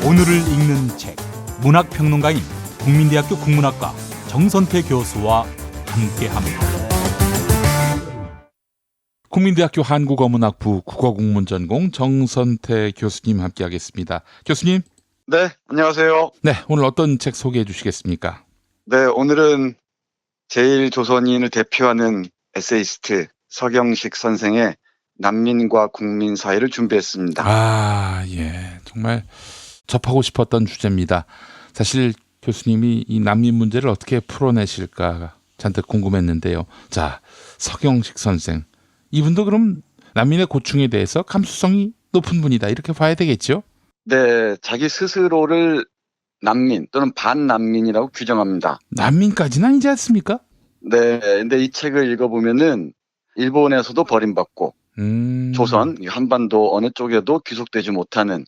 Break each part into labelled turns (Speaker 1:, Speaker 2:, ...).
Speaker 1: 오늘을 읽는 책, 문학평론가인 국민대학교 국문학과 정선태 교수와 함께합니다. 국민대학교 한국어문학부 국어국문전공 정선태 교수님 함께하겠습니다. 교수님.
Speaker 2: 네, 안녕하세요.
Speaker 1: 네, 오늘 어떤 책 소개해 주시겠습니까?
Speaker 2: 네, 오늘은 제1조선인을 대표하는 에세이스트 서경식 선생의 난민과 국민 사이를 준비했습니다.
Speaker 1: 아, 예. 정말 접하고 싶었던 주제입니다. 사실 교수님이 이 난민 문제를 어떻게 풀어내실까 잔뜩 궁금했는데요. 자, 서경식 선생. 이분도 그럼 난민의 고충에 대해서 감수성이 높은 분이다. 이렇게 봐야 되겠죠?
Speaker 2: 네, 자기 스스로를 난민 또는 반난민이라고 규정합니다.
Speaker 1: 난민까지는 아니지 않습니까?
Speaker 2: 네, 근데 이 책을 읽어보면은 일본에서도 버림받고 조선, 한반도 어느 쪽에도 귀속되지 못하는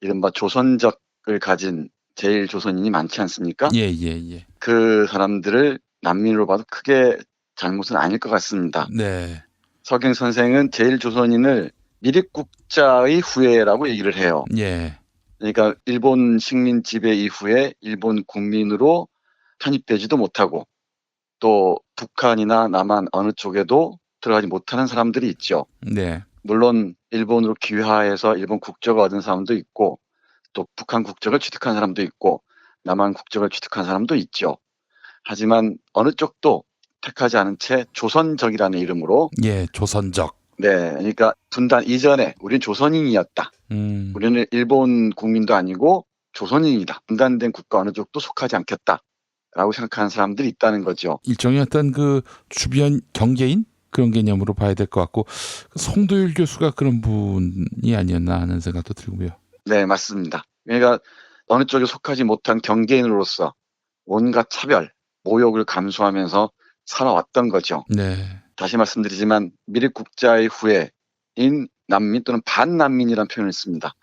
Speaker 2: 이른바 조선적을 가진 제1조선인이 많지 않습니까?
Speaker 1: 예.
Speaker 2: 그 사람들을 난민으로 봐도 크게 잘못은 아닐 것 같습니다.
Speaker 1: 네.
Speaker 2: 서경 선생은 제1조선인을 미립국자의 후예라고 얘기를 해요.
Speaker 1: 예.
Speaker 2: 그러니까 일본 식민 지배 이후에 일본 국민으로 편입되지도 못하고 또 북한이나 남한 어느 쪽에도 들어가지 못하는 사람들이 있죠.
Speaker 1: 네.
Speaker 2: 물론 일본으로 귀화해서 일본 국적을 얻은 사람도 있고 또 북한 국적을 취득한 사람도 있고 남한 국적을 취득한 사람도 있죠. 하지만 어느 쪽도 택하지 않은 채 조선적이라는 이름으로
Speaker 1: 예, 조선적.
Speaker 2: 네, 그러니까 분단 이전에 우리는 조선인이었다. 우리는 일본 국민도 아니고 조선인이다. 분단된 국가 어느 쪽도 속하지 않겠다라고 생각하는 사람들이 있다는 거죠.
Speaker 1: 일종의 어떤 그 주변 경계인 그런 개념으로 봐야 될 것 같고 송도율 교수가 그런 분이 아니었나 하는 생각도 들고요.
Speaker 2: 네, 맞습니다. 그러니까 어느 쪽에 속하지 못한 경계인으로서 온갖 차별, 모욕을 감수하면서 살아왔던 거죠.
Speaker 1: 네.
Speaker 2: 다시 말씀드리지만 미립국자의 후예인 난민 또는 반난민이라는 표현을 씁니다.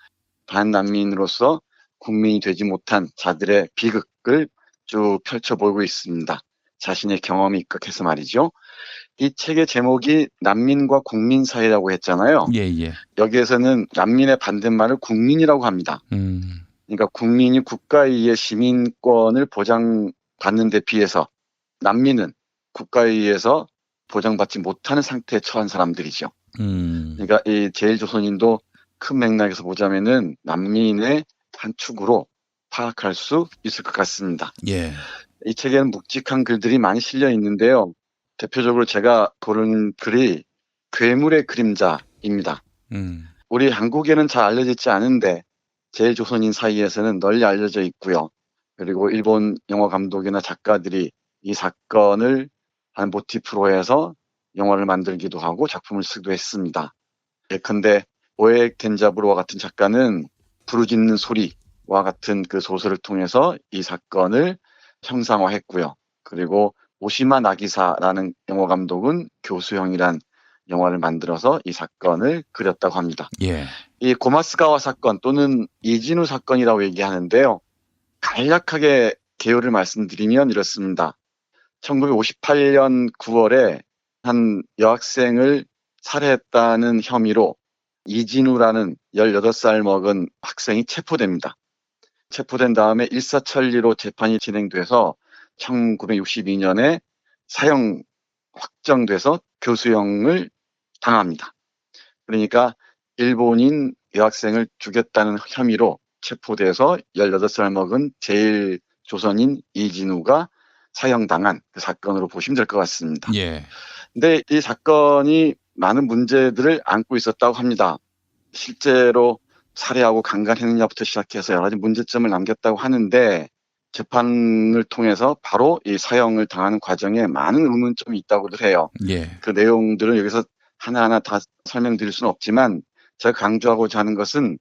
Speaker 2: 반난민으로서 국민이 되지 못한 자들의 비극을 쭉 펼쳐보고 있습니다. 자신의 경험이 입각해서 말이죠. 이 책의 제목이 난민과 국민 사이라고 했잖아요.
Speaker 1: 예.
Speaker 2: 여기에서는 난민의 반대말을 국민이라고 합니다. 그러니까 국민이 국가에 의해 시민권을 보장받는 데 비해서 난민은 국가에 의해서 보장받지 못하는 상태에 처한 사람들이죠. 그러니까 이 제1조선인도 큰 맥락에서 보자면은 난민의 한 축으로 파악할 수 있을 것 같습니다.
Speaker 1: 예.
Speaker 2: 이 책에는 묵직한 글들이 많이 실려 있는데요. 대표적으로 제가 고른 글이 괴물의 그림자입니다. 우리 한국에는 잘 알려지지 않은데 제1조선인 사이에서는 널리 알려져 있고요. 그리고 일본 영화 감독이나 작가들이 이 사건을 한 모티프로 해서 영화를 만들기도 하고 작품을 쓰기도 했습니다. 예컨대 오에 겐자부로와 같은 작가는 부르짖는 소리와 같은 그 소설을 통해서 이 사건을 형상화했고요. 그리고 오시마 나기사라는 영화 감독은 교수형이란 영화를 만들어서 이 사건을 그렸다고 합니다.
Speaker 1: 예.
Speaker 2: 이 고마스가와 사건 또는 이진우 사건이라고 얘기하는데요. 간략하게 개요를 말씀드리면 이렇습니다. 1958년 9월에 한 여학생을 살해했다는 혐의로 이진우라는 18살 먹은 학생이 체포됩니다. 체포된 다음에 일사천리로 재판이 진행돼서 1962년에 사형 확정돼서 교수형을 당합니다. 그러니까 일본인 여학생을 죽였다는 혐의로 체포돼서 18살 먹은 제1조선인 이진우가 사형당한 그 사건으로 보시면 될 것 같습니다.
Speaker 1: 예.
Speaker 2: 근데 이 사건이 많은 문제들을 안고 있었다고 합니다. 실제로 살해하고 강간했느냐부터 시작해서 여러 가지 문제점을 남겼다고 하는데 재판을 통해서 바로 이 사형을 당하는 과정에 많은 의문점이 있다고들 해요.
Speaker 1: 예.
Speaker 2: 그 내용들은 여기서 하나하나 다 설명드릴 수는 없지만 제가 강조하고자 하는 것은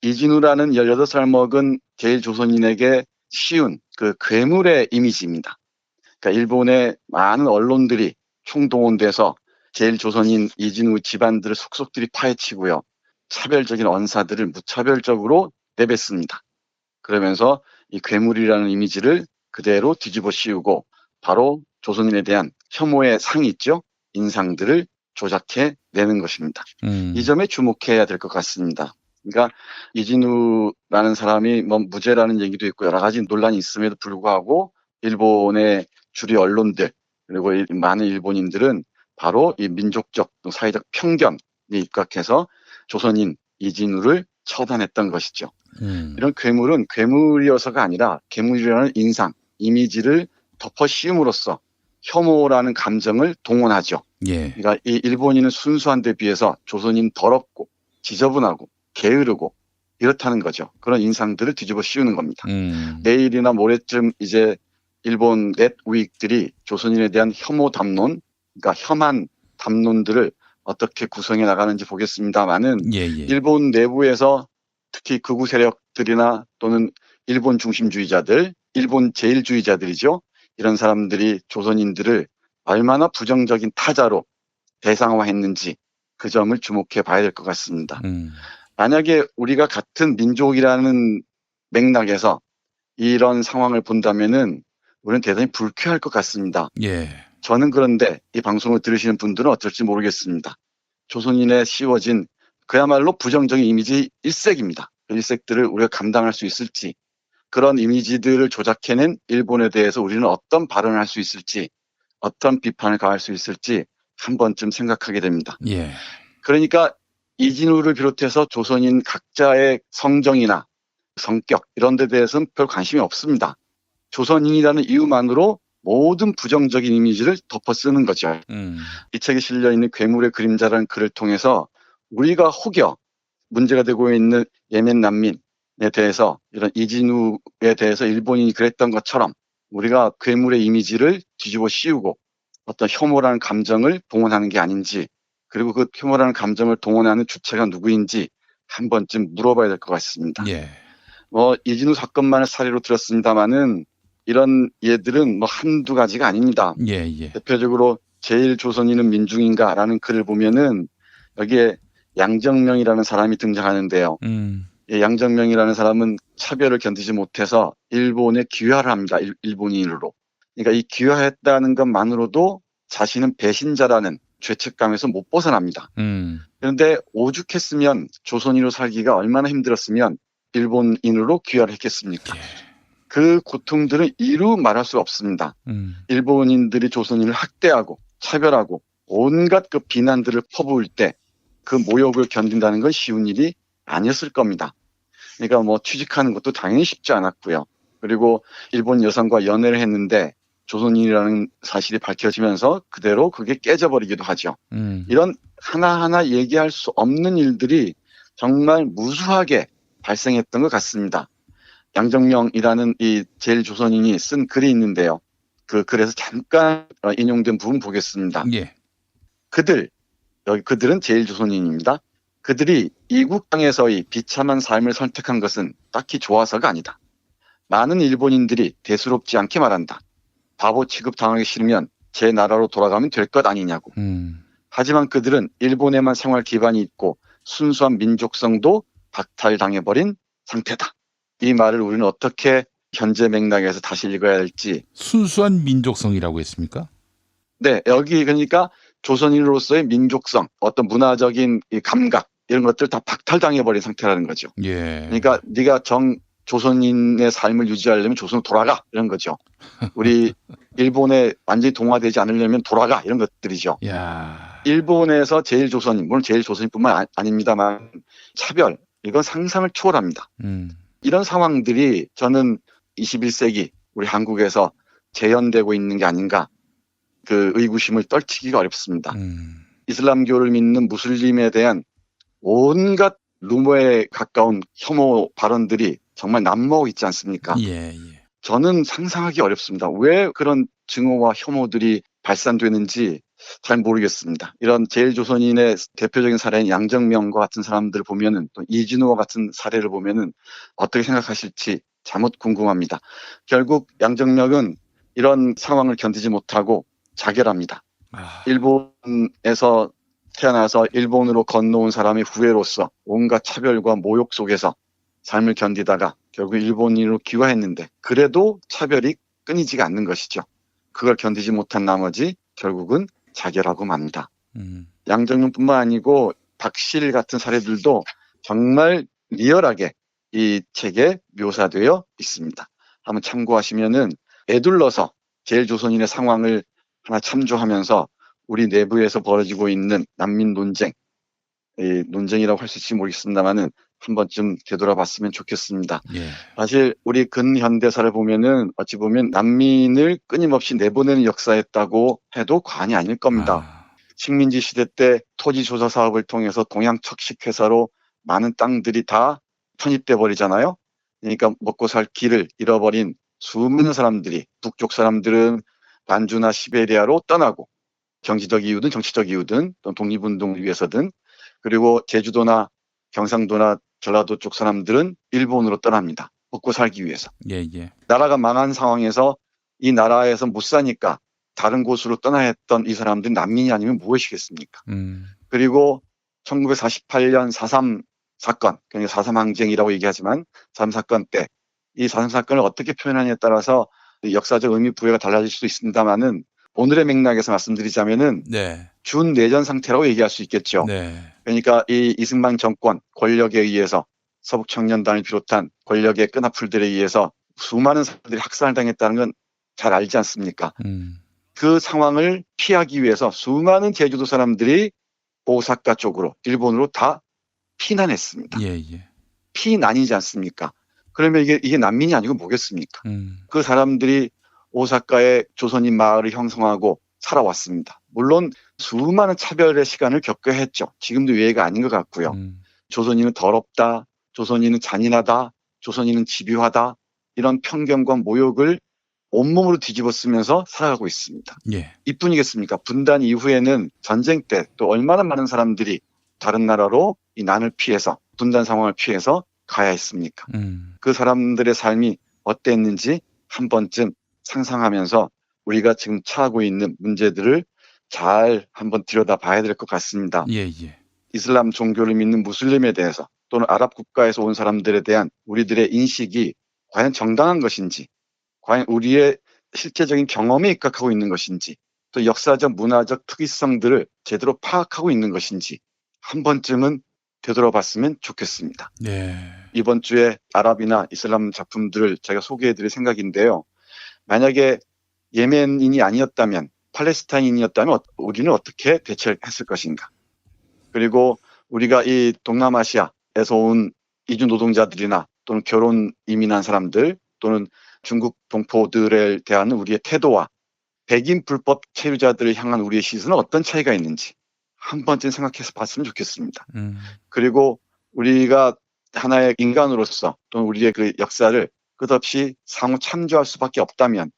Speaker 2: 이진우라는 18살 먹은 제1조선인에게 씌운 그 괴물의 이미지입니다. 그러니까 일본의 많은 언론들이 총동원돼서 제1조선인 이진우 집안들을 속속들이 파헤치고요. 차별적인 언사들을 무차별적으로 내뱉습니다. 그러면서 이 괴물이라는 이미지를 그대로 뒤집어 씌우고 바로 조선인에 대한 혐오의 상이 있죠. 인상들을 조작해 내는 것입니다. 이 점에 주목해야 될 것 같습니다. 그러니까 이진우라는 사람이 뭐 무죄라는 얘기도 있고 여러 가지 논란이 있음에도 불구하고 일본의 주류 언론들 그리고 많은 일본인들은 바로 이 민족적 또 사회적 편견에 입각해서 조선인 이진우를 처단했던 것이죠. 이런 괴물은 괴물이어서가 아니라 괴물이라는 인상, 이미지를 덮어 씌움으로써 혐오라는 감정을 동원하죠.
Speaker 1: 예.
Speaker 2: 그러니까 이 일본인은 순수한 데 비해서 조선인 더럽고 지저분하고 게으르고 이렇다는 거죠. 그런 인상들을 뒤집어 씌우는 겁니다. 내일이나 모레쯤 이제 일본 넷 우익들이 조선인에 대한 혐오 담론, 그러니까 혐한 담론들을 어떻게 구성해 나가는지 보겠습니다만은
Speaker 1: 예.
Speaker 2: 일본 내부에서 특히 극우 세력들이나 또는 일본 중심주의자들, 일본 제일주의자들이죠. 이런 사람들이 조선인들을 얼마나 부정적인 타자로 대상화했는지 그 점을 주목해 봐야 될 것 같습니다. 만약에 우리가 같은 민족이라는 맥락에서 이런 상황을 본다면은 우리는 대단히 불쾌할 것 같습니다.
Speaker 1: 예.
Speaker 2: 저는 그런데 이 방송을 들으시는 분들은 어떨지 모르겠습니다. 조선인에 씌워진 그야말로 부정적인 이미지 일색입니다. 그 일색들을 우리가 감당할 수 있을지, 그런 이미지들을 조작해낸 일본에 대해서 우리는 어떤 발언을 할 수 있을지, 어떤 비판을 가할 수 있을지 한 번쯤 생각하게 됩니다.
Speaker 1: 예.
Speaker 2: 그러니까 이진우를 비롯해서 조선인 각자의 성정이나 성격 이런 데 대해서는 별 관심이 없습니다. 조선인이라는 이유만으로 모든 부정적인 이미지를 덮어 쓰는 거죠. 이 책에 실려있는 괴물의 그림자라는 글을 통해서 우리가 혹여 문제가 되고 있는 예멘 난민에 대해서 이런 이진우에 대해서 일본인이 그랬던 것처럼 우리가 괴물의 이미지를 뒤집어 씌우고 어떤 혐오라는 감정을 동원하는 게 아닌지, 그리고 그 혐오라는 감정을 동원하는 주체가 누구인지 한 번쯤 물어봐야 될 것 같습니다.
Speaker 1: 예.
Speaker 2: 이진우 사건만을 사례로 들었습니다마는 이런 예들은 한두 가지가 아닙니다.
Speaker 1: 예.
Speaker 2: 대표적으로 제일 조선인은 민중인가라는 글을 보면은 여기에 양정명이라는 사람이 등장하는데요. 이 양정명이라는 사람은 차별을 견디지 못해서 일본에 귀화를 합니다. 일본인으로. 그러니까 이 귀화했다는 것만으로도 자신은 배신자라는 죄책감에서 못 벗어납니다. 그런데 오죽했으면 조선인으로 살기가 얼마나 힘들었으면 일본인으로 귀화를 했겠습니까?
Speaker 1: 예.
Speaker 2: 그 고통들은 이루 말할 수 없습니다. 일본인들이 조선인을 학대하고 차별하고 온갖 그 비난들을 퍼부을 때 그 모욕을 견딘다는 건 쉬운 일이 아니었을 겁니다. 그러니까 취직하는 것도 당연히 쉽지 않았고요. 그리고 일본 여성과 연애를 했는데 조선인이라는 사실이 밝혀지면서 그대로 그게 깨져버리기도 하죠. 이런 하나하나 얘기할 수 없는 일들이 정말 무수하게 발생했던 것 같습니다. 양정명이라는 이 제일 조선인이 쓴 글이 있는데요. 그 글에서 잠깐 인용된 부분 보겠습니다.
Speaker 1: 예.
Speaker 2: 그들은 제일 조선인입니다. 그들이 이국 땅에서의 비참한 삶을 선택한 것은 딱히 좋아서가 아니다. 많은 일본인들이 대수롭지 않게 말한다. 바보 취급 당하기 싫으면 제 나라로 돌아가면 될 것 아니냐고. 하지만 그들은 일본에만 생활 기반이 있고 순수한 민족성도 박탈당해버린 상태다. 이 말을 우리는 어떻게 현재 맥락에서 다시 읽어야 할지.
Speaker 1: 순수한 민족성이라고 했습니까?
Speaker 2: 네, 여기 그러니까 조선인으로서의 민족성, 어떤 문화적인 이 감각 이런 것들 다 박탈당해버린 상태라는 거죠.
Speaker 1: 예.
Speaker 2: 그러니까 네가 조선인의 삶을 유지하려면 조선으로 돌아가 이런 거죠. 우리 일본에 완전히 동화되지 않으려면 돌아가 이런 것들이죠.
Speaker 1: 야.
Speaker 2: 일본에서 제일 조선인, 물론 제일 조선인뿐만 아닙니다만 차별 이건 상상을 초월합니다. 이런 상황들이 저는 21세기 우리 한국에서 재현되고 있는 게 아닌가, 그 의구심을 떨치기가 어렵습니다. 이슬람교를 믿는 무슬림에 대한 온갖 루머에 가까운 혐오 발언들이 정말 난무하고 있지 않습니까?
Speaker 1: 예.
Speaker 2: 저는 상상하기 어렵습니다. 왜 그런 증오와 혐오들이 발산되는지 잘 모르겠습니다. 이런 제일 조선인의 대표적인 사례인 양정명과 같은 사람들을 보면은, 또 이진우와 같은 사례를 보면은 어떻게 생각하실지 잘못 궁금합니다. 결국 양정명은 이런 상황을 견디지 못하고 자결합니다. 일본에서 태어나서 일본으로 건너온 사람의 후예로서 온갖 차별과 모욕 속에서 삶을 견디다가 결국 일본인으로 귀화했는데 그래도 차별이 끊이지가 않는 것이죠. 그걸 견디지 못한 나머지 결국은 자결하고 맙니다. 양정명뿐만 아니고 박실 같은 사례들도 정말 리얼하게 이 책에 묘사되어 있습니다. 한번 참고하시면은 애둘러서 제일조선인의 상황을 하나 참조하면서 우리 내부에서 벌어지고 있는 난민 논쟁, 이 논쟁이라고 할 수 있을지 모르겠습니다만은 한 번쯤 되돌아봤으면 좋겠습니다.
Speaker 1: 예.
Speaker 2: 사실 우리 근현대사를 보면은 어찌 보면 난민을 끊임없이 내보내는 역사였다고 해도 과언이 아닐 겁니다. 식민지 시대 때 토지 조사 사업을 통해서 동양 척식 회사로 많은 땅들이 다 편입돼 버리잖아요. 그러니까 먹고 살 길을 잃어버린 수많은 사람들이, 북쪽 사람들은 반주나 시베리아로 떠나고, 경제적 이유든 정치적 이유든 또 독립운동을 위해서든, 그리고 제주도나 경상도나 전라도 쪽 사람들은 일본으로 떠납니다. 먹고 살기 위해서.
Speaker 1: 예, 예.
Speaker 2: 나라가 망한 상황에서 이 나라에서 못 사니까 다른 곳으로 떠나야 했던 이 사람들이 난민이 아니면 무엇이겠습니까? 그리고 1948년 4.3 사건, 그러니까 4.3 항쟁이라고 얘기하지만 4.3 사건 때 이 4.3 사건을 어떻게 표현하느냐에 따라서 역사적 의미 부여가 달라질 수도 있습니다만은 오늘의 맥락에서 말씀드리자면은
Speaker 1: 네.
Speaker 2: 준내전 상태라고 얘기할 수 있겠죠.
Speaker 1: 네.
Speaker 2: 그러니까 이 이승만 정권 권력에 의해서 서북청년단을 비롯한 권력의 끈앞풀들에 의해서 수많은 사람들이 학살을 당했다는 건 잘 알지 않습니까? 그 상황을 피하기 위해서 수많은 제주도 사람들이 오사카 쪽으로 일본으로 다 피난했습니다.
Speaker 1: 예, 예.
Speaker 2: 피난이지 않습니까? 그러면 이게 난민이 아니고 뭐겠습니까? 그 사람들이 오사카의 조선인 마을을 형성하고 살아왔습니다. 물론 수많은 차별의 시간을 겪어야 했죠. 지금도 예외가 아닌 것 같고요. 조선인은 더럽다, 조선인은 잔인하다, 조선인은 집요하다, 이런 편견과 모욕을 온몸으로 뒤집어 쓰면서 살아가고 있습니다.
Speaker 1: 예.
Speaker 2: 이뿐이겠습니까? 분단 이후에는 전쟁 때 또 얼마나 많은 사람들이 다른 나라로 이 난을 피해서, 분단 상황을 피해서 가야 했습니까? 그 사람들의 삶이 어땠는지 한 번쯤 상상하면서 우리가 지금 처하고 있는 문제들을 잘 한번 들여다봐야 될 것 같습니다.
Speaker 1: 예, 예.
Speaker 2: 이슬람 종교를 믿는 무슬림에 대해서 또는 아랍 국가에서 온 사람들에 대한 우리들의 인식이 과연 정당한 것인지, 과연 우리의 실제적인 경험에 입각하고 있는 것인지, 또 역사적 문화적 특이성들을 제대로 파악하고 있는 것인지 한 번쯤은 되돌아봤으면 좋겠습니다.
Speaker 1: 네.
Speaker 2: 이번 주에 아랍이나 이슬람 작품들을 제가 소개해드릴 생각인데요. 만약에 예멘인이 아니었다면, 팔레스타인이었다면 우리는 어떻게 대처했을 것인가? 그리고 우리가 이 동남아시아에서 온 이주 노동자들이나 또는 결혼 이민한 사람들 또는 중국 동포들에 대한 우리의 태도와 백인 불법 체류자들을 향한 우리의 시선은 어떤 차이가 있는지 한 번쯤 생각해서 봤으면 좋겠습니다. 그리고 우리가 하나의 인간으로서 또는 우리의 그 역사를 끝없이 상호 참조할 수밖에 없다면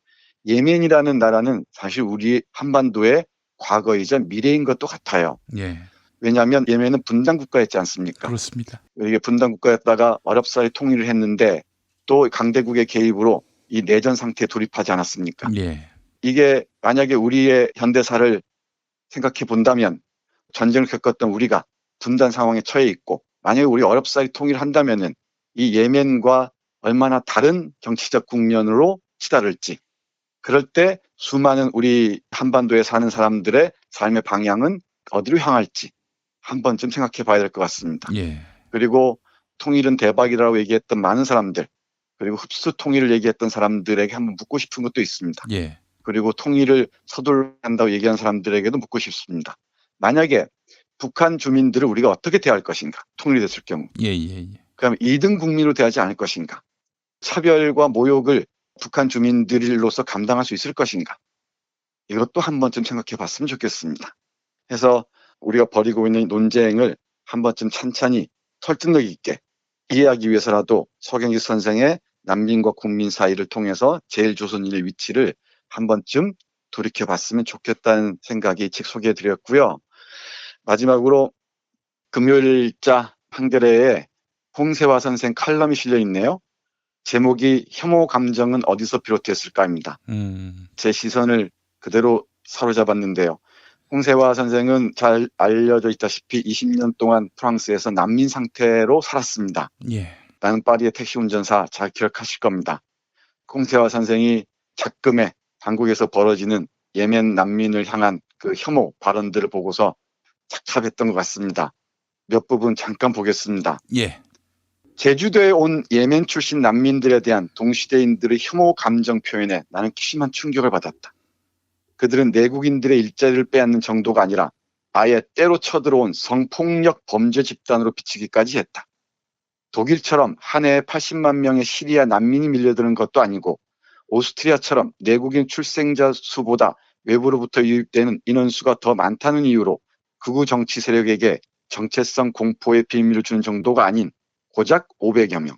Speaker 2: 예멘이라는 나라는 사실 우리 한반도의 과거이자 미래인 것도 같아요.
Speaker 1: 예.
Speaker 2: 왜냐하면 예멘은 분단 국가였지 않습니까?
Speaker 1: 그렇습니다.
Speaker 2: 이게 분단 국가였다가 어렵사리 통일을 했는데 또 강대국의 개입으로 이 내전 상태에 돌입하지 않았습니까?
Speaker 1: 예.
Speaker 2: 이게 만약에 우리의 현대사를 생각해 본다면 전쟁을 겪었던 우리가 분단 상황에 처해 있고 만약에 우리 어렵사리 통일한다면은 이 예멘과 얼마나 다른 정치적 국면으로 치달을지, 그럴 때 수많은 우리 한반도에 사는 사람들의 삶의 방향은 어디로 향할지 한 번쯤 생각해 봐야 될 것 같습니다.
Speaker 1: 예.
Speaker 2: 그리고 통일은 대박이라고 얘기했던 많은 사람들, 그리고 흡수 통일을 얘기했던 사람들에게 한번 묻고 싶은 것도 있습니다.
Speaker 1: 예.
Speaker 2: 그리고 통일을 서둘러 한다고 얘기한 사람들에게도 묻고 싶습니다. 만약에 북한 주민들을 우리가 어떻게 대할 것인가? 통일이 됐을 경우.
Speaker 1: 예, 예, 예.
Speaker 2: 그럼 2등 국민으로 대하지 않을 것인가? 차별과 모욕을 북한 주민들로서 감당할 수 있을 것인가? 이것도 한 번쯤 생각해 봤으면 좋겠습니다. 해서 우리가 벌이고 있는 논쟁을 한 번쯤 찬찬히 설득력 있게 이해하기 위해서라도 서경직 선생의 난민과 국민 사이를 통해서 제일조선인의 위치를 한 번쯤 돌이켜 봤으면 좋겠다는 생각이 책 소개해 드렸고요. 마지막으로 금요일자 한겨레에 홍세화 선생 칼럼이 실려 있네요. 제목이 혐오 감정은 어디서 비롯됐을까입니다. 제 시선을 그대로 사로잡았는데요. 홍세화 선생은 잘 알려져 있다시피 20년 동안 프랑스에서 난민 상태로 살았습니다.
Speaker 1: 예.
Speaker 2: 나는 파리의 택시 운전사 잘 기억하실 겁니다. 홍세화 선생이 작금에 한국에서 벌어지는 예멘 난민을 향한 그 혐오 발언들을 보고서 착잡했던 것 같습니다. 몇 부분 잠깐 보겠습니다.
Speaker 1: 예.
Speaker 2: 제주도에 온 예멘 출신 난민들에 대한 동시대인들의 혐오 감정 표현에 나는 심한 충격을 받았다. 그들은 내국인들의 일자리를 빼앗는 정도가 아니라 아예 때로 쳐들어온 성폭력 범죄 집단으로 비치기까지 했다. 독일처럼 한 해에 80만 명의 시리아 난민이 밀려드는 것도 아니고 오스트리아처럼 내국인 출생자 수보다 외부로부터 유입되는 인원수가 더 많다는 이유로 극우 정치 세력에게 정체성 공포의 빌미를 주는 정도가 아닌 고작 500여 명.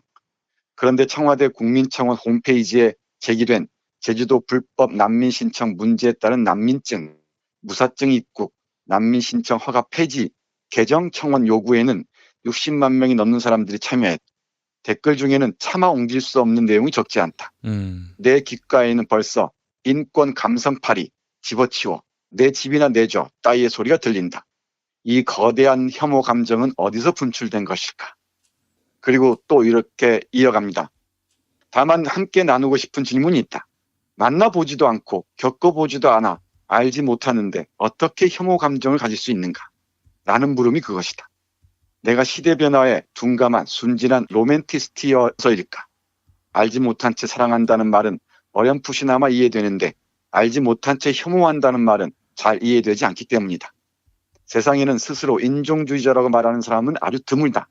Speaker 2: 그런데 청와대 국민청원 홈페이지에 제기된 제주도 불법 난민 신청 문제에 따른 난민증, 무사증 입국, 난민 신청 허가 폐지, 개정 청원 요구에는 60만 명이 넘는 사람들이 참여했다. 댓글 중에는 차마 옮길 수 없는 내용이 적지 않다. 내 귓가에는 벌써 인권 감성팔이, 집어치워, 내 집이나 내줘 따위의 소리가 들린다. 이 거대한 혐오 감정은 어디서 분출된 것일까? 그리고 또 이렇게 이어갑니다. 다만 함께 나누고 싶은 질문이 있다. 만나보지도 않고 겪어보지도 않아 알지 못하는데 어떻게 혐오 감정을 가질 수 있는가? 라는 물음이 그것이다. 내가 시대 변화에 둔감한 순진한 로맨티스트여서일까? 알지 못한 채 사랑한다는 말은 어렴풋이나마 이해되는데 알지 못한 채 혐오한다는 말은 잘 이해되지 않기 때문이다. 세상에는 스스로 인종주의자라고 말하는 사람은 아주 드물다.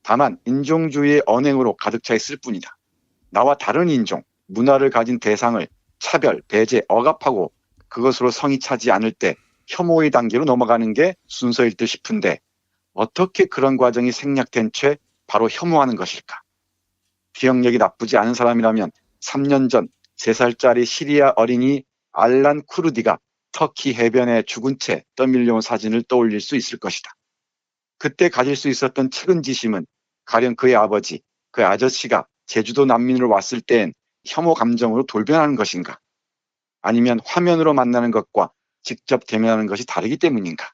Speaker 2: 다만 인종주의의 언행으로 가득 차 있을 뿐이다. 나와 다른 인종, 문화를 가진 대상을 차별, 배제, 억압하고 그것으로 성이 차지 않을 때 혐오의 단계로 넘어가는 게 순서일 듯 싶은데 어떻게 그런 과정이 생략된 채 바로 혐오하는 것일까? 기억력이 나쁘지 않은 사람이라면 3년 전 3살짜리 시리아 어린이 알란 쿠르디가 터키 해변에 죽은 채 떠밀려온 사진을 떠올릴 수 있을 것이다. 그때 가질 수 있었던 측은지심은 가령 그의 아버지, 그 아저씨가 제주도 난민으로 왔을 때엔 혐오 감정으로 돌변하는 것인가? 아니면 화면으로 만나는 것과 직접 대면하는 것이 다르기 때문인가?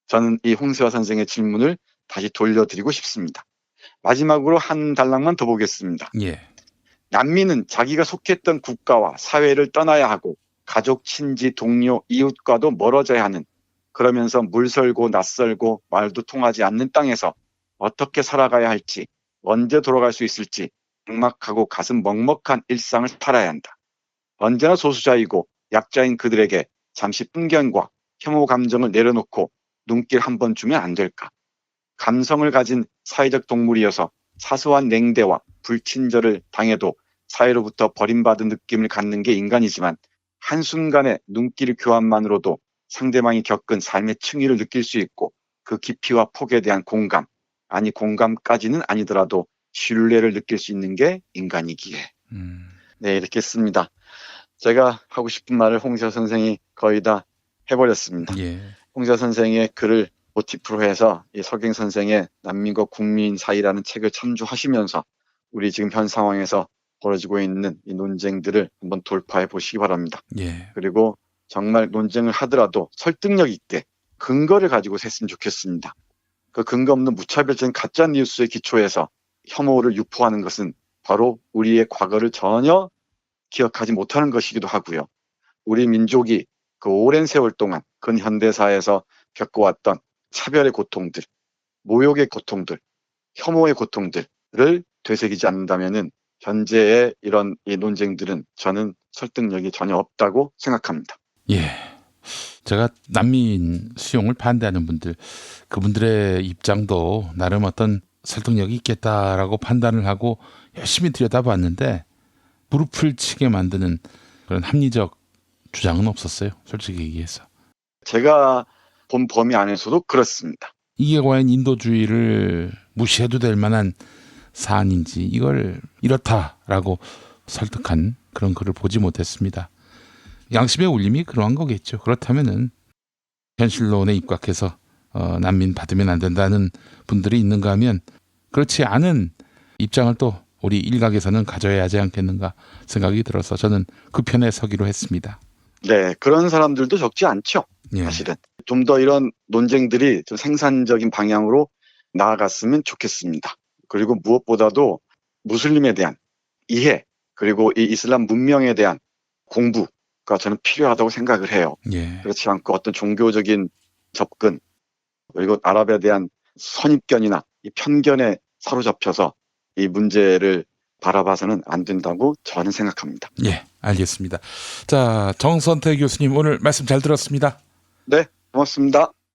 Speaker 2: 저는 이 홍세화 선생의 질문을 다시 돌려드리고 싶습니다. 마지막으로 한 단락만 더 보겠습니다.
Speaker 1: 예.
Speaker 2: 난민은 자기가 속했던 국가와 사회를 떠나야 하고 가족, 친지, 동료, 이웃과도 멀어져야 하는 그러면서 물설고 낯설고 말도 통하지 않는 땅에서 어떻게 살아가야 할지 언제 돌아갈 수 있을지 막막하고 가슴 먹먹한 일상을 살아야 한다. 언제나 소수자이고 약자인 그들에게 잠시 편견과 혐오 감정을 내려놓고 눈길 한번 주면 안 될까? 감성을 가진 사회적 동물이어서 사소한 냉대와 불친절을 당해도 사회로부터 버림받은 느낌을 갖는 게 인간이지만 한순간의 눈길 교환만으로도 상대방이 겪은 삶의 층위를 느낄 수 있고 그 깊이와 폭에 대한 공감, 아니 공감까지는 아니더라도 신뢰를 느낄 수 있는 게 인간이기에. 네, 이렇게 씁니다. 제가 하고 싶은 말을 홍세화 선생이 거의 다 해버렸습니다.
Speaker 1: 예.
Speaker 2: 홍세화 선생의 글을 모티프로 해서 이 서경 선생의 난민과 국민 사이라는 책을 참조하시면서 우리 지금 현 상황에서 벌어지고 있는 이 논쟁들을 한번 돌파해 보시기 바랍니다.
Speaker 1: 예.
Speaker 2: 그리고 정말 논쟁을 하더라도 설득력 있게 근거를 가지고 했으면 좋겠습니다. 그 근거 없는 무차별적인 가짜 뉴스에 기초해서 혐오를 유포하는 것은 바로 우리의 과거를 전혀 기억하지 못하는 것이기도 하고요. 우리 민족이 그 오랜 세월 동안 근현대사에서 겪어왔던 차별의 고통들, 모욕의 고통들, 혐오의 고통들을 되새기지 않는다면은 현재의 이런 이 논쟁들은 저는 설득력이 전혀 없다고 생각합니다.
Speaker 1: 예. 제가 난민 수용을 반대하는 분들, 그분들의 입장도 나름 어떤 설득력이 있겠다라고 판단을 하고 열심히 들여다봤는데 무릎을 치게 만드는 그런 합리적 주장은 없었어요. 솔직히 얘기해서.
Speaker 2: 제가 본 범위 안에서도 그렇습니다.
Speaker 1: 이게 과연 인도주의를 무시해도 될 만한 사안인지 이걸 이렇다라고 설득한 그런 글을 보지 못했습니다. 양심의 울림이 그러한 거겠죠. 그렇다면은 현실론에 입각해서 난민 받으면 안 된다는 분들이 있는가 하면 그렇지 않은 입장을 또 우리 일각에서는 가져야 하지 않겠는가 생각이 들어서 저는 그 편에 서기로 했습니다.
Speaker 2: 네, 그런 사람들도 적지 않죠.
Speaker 1: 예.
Speaker 2: 사실은. 좀 더 이런 논쟁들이 좀 생산적인 방향으로 나아갔으면 좋겠습니다. 그리고 무엇보다도 무슬림에 대한 이해, 그리고 이 이슬람 문명에 대한 공부가 저는 필요하다고 생각을 해요.
Speaker 1: 예.
Speaker 2: 그렇지 않고 어떤 종교적인 접근, 그리고 아랍에 대한 선입견이나 이 편견에 사로잡혀서 이 문제를 바라봐서는 안 된다고 저는 생각합니다.
Speaker 1: 예, 알겠습니다. 자, 정선태 교수님 오늘 말씀 잘 들었습니다.
Speaker 2: 네, 고맙습니다.